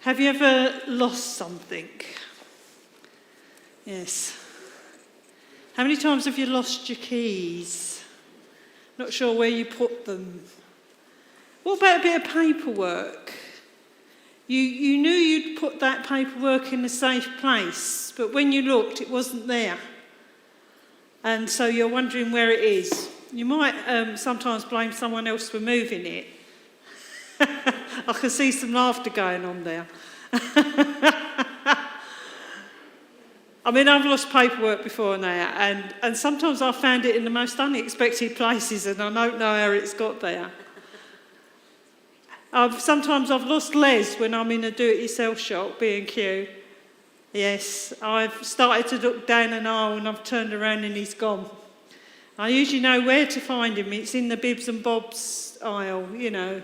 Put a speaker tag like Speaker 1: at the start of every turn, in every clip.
Speaker 1: Have you ever lost something? Yes. How many times have you lost your keys? Not sure where you put them. What about a bit of paperwork? You knew you'd put that paperwork in a safe place, but when you looked, it wasn't there. And so you're wondering where it is. You might sometimes blame someone else for moving it. I can see some laughter going on there. I mean, I've lost paperwork before now, and sometimes I've found it in the most unexpected places, and I don't know how it's got there. Sometimes I've lost Les when I'm in a do-it-yourself shop, B&Q. Yes, I've started to look down an aisle and I've turned around and he's gone. I usually know where to find him. It's in the bibs and bobs aisle, you know,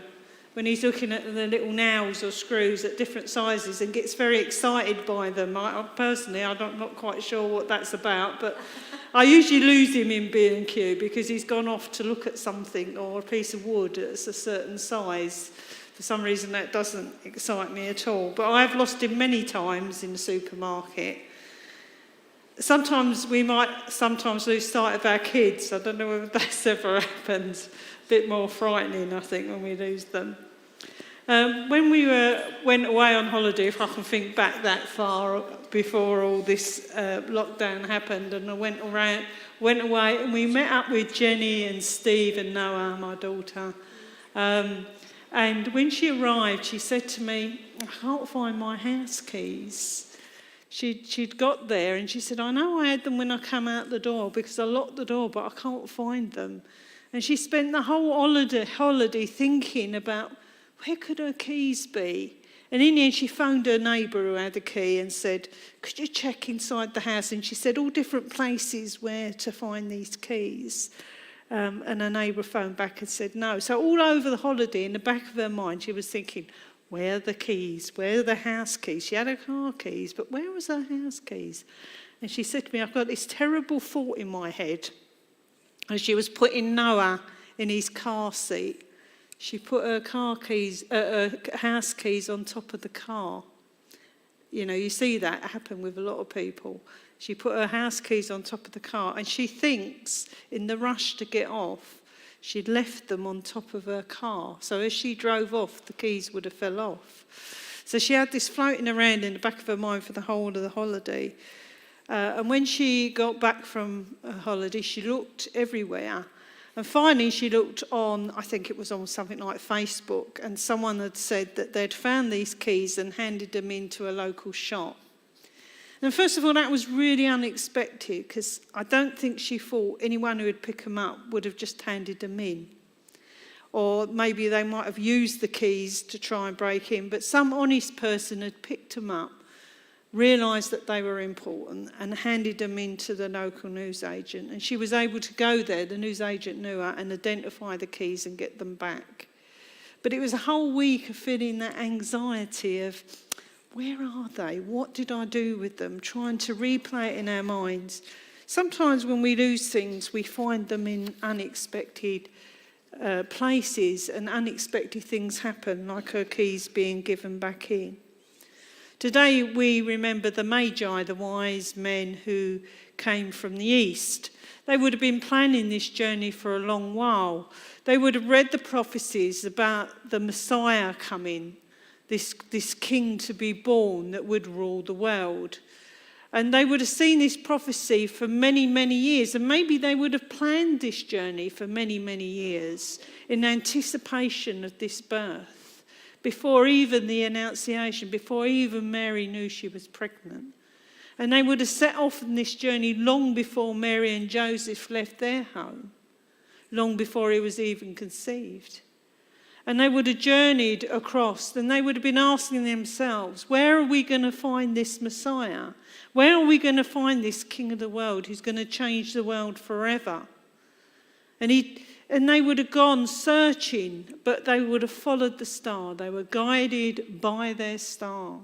Speaker 1: when he's looking at the little nails or screws at different sizes and gets very excited by them. Personally, I'm not quite sure what that's about, but I usually lose him in B&Q because he's gone off to look at something or a piece of wood that's a certain size. For some reason, that doesn't excite me at all. But I've lost him many times in the supermarket. Sometimes we might lose sight of our kids. I don't know whether that's ever happened. A bit more frightening, I think, when we lose them. When we went away on holiday, if I can think back that far before all this lockdown happened, and I went away and we met up with Jenny and Steve and Noah, my daughter. And when she arrived, she said to me, "I can't find my house keys." She'd got there and she said, "I know I had them when I came out the door because I locked the door, but I can't find them." And she spent the whole holiday thinking about where could her keys be. And in the end, she phoned her neighbour who had a key and said, "Could you check inside the house?" And she said all different places where to find these keys. And her neighbour phoned back and said no. So all over the holiday, in the back of her mind, she was thinking, where are the keys? Where are the house keys? She had her car keys, but where was her house keys? And she said to me, "I've got this terrible thought in my head." And she was putting Noah in his car seat. She put her house keys on top of the car. You know, you see that happen with a lot of people. She put her house keys on top of the car, and she thinks in the rush to get off, she'd left them on top of her car. So as she drove off, the keys would have fell off. So she had this floating around in the back of her mind for the whole of the holiday. And when she got back from her holiday, she looked everywhere. And finally, she looked on, I think it was on something like Facebook, and someone had said that they'd found these keys and handed them into a local shop. And first of all, that was really unexpected because I don't think she thought anyone who would pick them up would have just handed them in. Or maybe they might have used the keys to try and break in, but some honest person had picked them up, realised that they were important and handed them in to the local newsagent. And she was able to go there, the newsagent knew her, and identify the keys and get them back. But it was a whole week of feeling that anxiety of, where are they? What did I do with them? Trying to replay it in our minds. Sometimes when we lose things, we find them in unexpected places and unexpected things happen, like her keys being given back in. Today we remember the Magi, the wise men who came from the east. They would have been planning this journey for a long while. They would have read the prophecies about the Messiah coming, this king to be born that would rule the world. And they would have seen this prophecy for many, many years. And maybe they would have planned this journey for many, many years in anticipation of this birth. Before even the Annunciation, before even Mary knew she was pregnant. And they would have set off on this journey long before Mary and Joseph left their home. Long before he was even conceived. And they would have journeyed across, and they would have been asking themselves, where are we going to find this Messiah? Where are we going to find this King of the world who's going to change the world forever? And they would have gone searching, but they would have followed the star. They were guided by their star.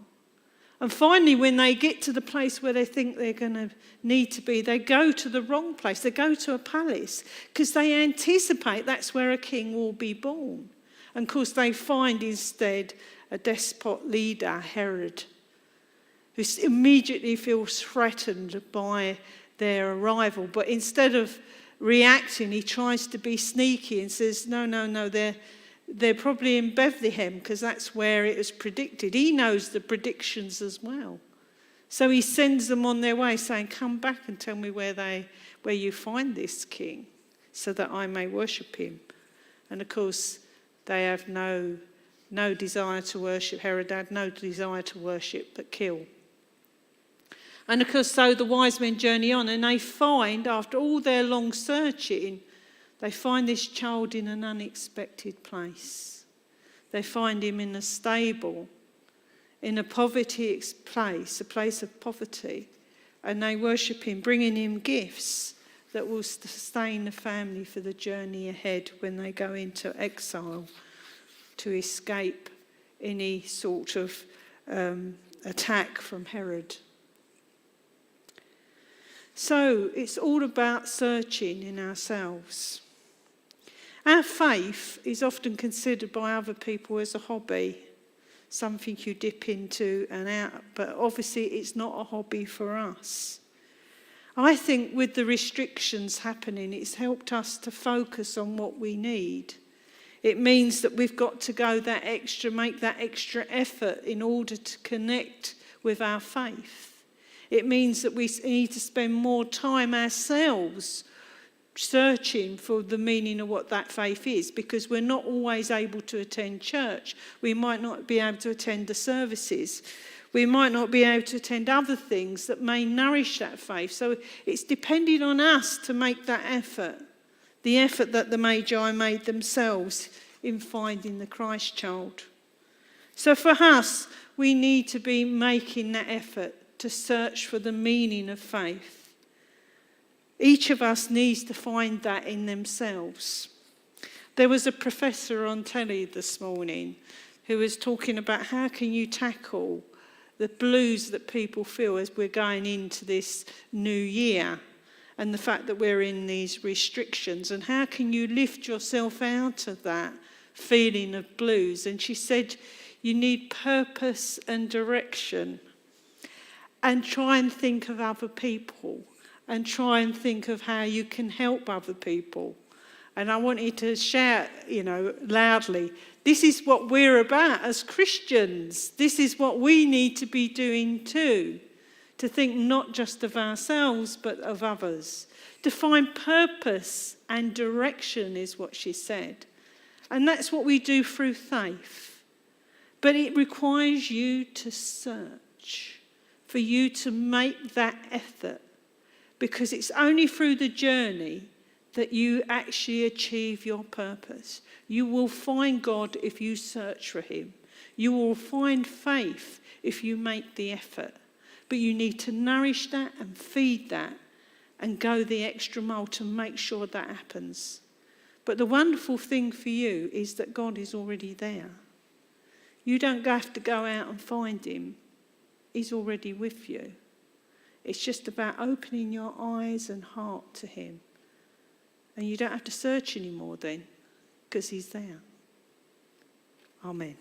Speaker 1: And finally, when they get to the place where they think they're going to need to be, they go to the wrong place. They go to a palace because they anticipate that's where a king will be born. And of course they find instead a despot leader, Herod, who immediately feels threatened by their arrival. But instead of reacting, he tries to be sneaky and says, no, they're probably in Bethlehem because that's where it was predicted. He knows the predictions as well. So he sends them on their way saying, come back and tell me where you find this king so that I may worship him. And of course, they have no desire to worship. Herod had no desire to worship but kill. And of course, so the wise men journey on and they find, after all their long searching, they find this child in an unexpected place. They find him in a stable, in a poverty place, a place of poverty. And they worship him, bringing him gifts that will sustain the family for the journey ahead when they go into exile to escape any sort of attack from Herod. So it's all about searching in ourselves. Our faith is often considered by other people as a hobby, something you dip into and out, but obviously it's not a hobby for us. I think with the restrictions happening, it's helped us to focus on what we need. It means that we've got to go make that extra effort in order to connect with our faith. It means that we need to spend more time ourselves searching for the meaning of what that faith is, because we're not always able to attend church. We might not be able to attend the services. We might not be able to attend other things that may nourish that faith. So it's depending on us to make that effort, the effort that the Magi made themselves in finding the Christ child. So for us, we need to be making that effort to search for the meaning of faith. Each of us needs to find that in themselves. There was a professor on telly this morning who was talking about how can you tackle the blues that people feel as we're going into this new year and the fact that we're in these restrictions, and how can you lift yourself out of that feeling of blues. And she said you need purpose and direction, and try and think of other people and try and think of how you can help other people. And I want you to shout, loudly, this is what we're about as Christians. This is what we need to be doing too. To think not just of ourselves, but of others. To find purpose and direction is what she said. And that's what we do through faith. But it requires you to search, for you to make that effort. Because it's only through the journey that you actually achieve your purpose. You will find God if you search for him. You will find faith if you make the effort. But you need to nourish that and feed that and go the extra mile to make sure that happens. But the wonderful thing for you is that God is already there. You don't have to go out and find him. He's already with you. It's just about opening your eyes and heart to him. And you don't have to search anymore then, because he's there. Amen.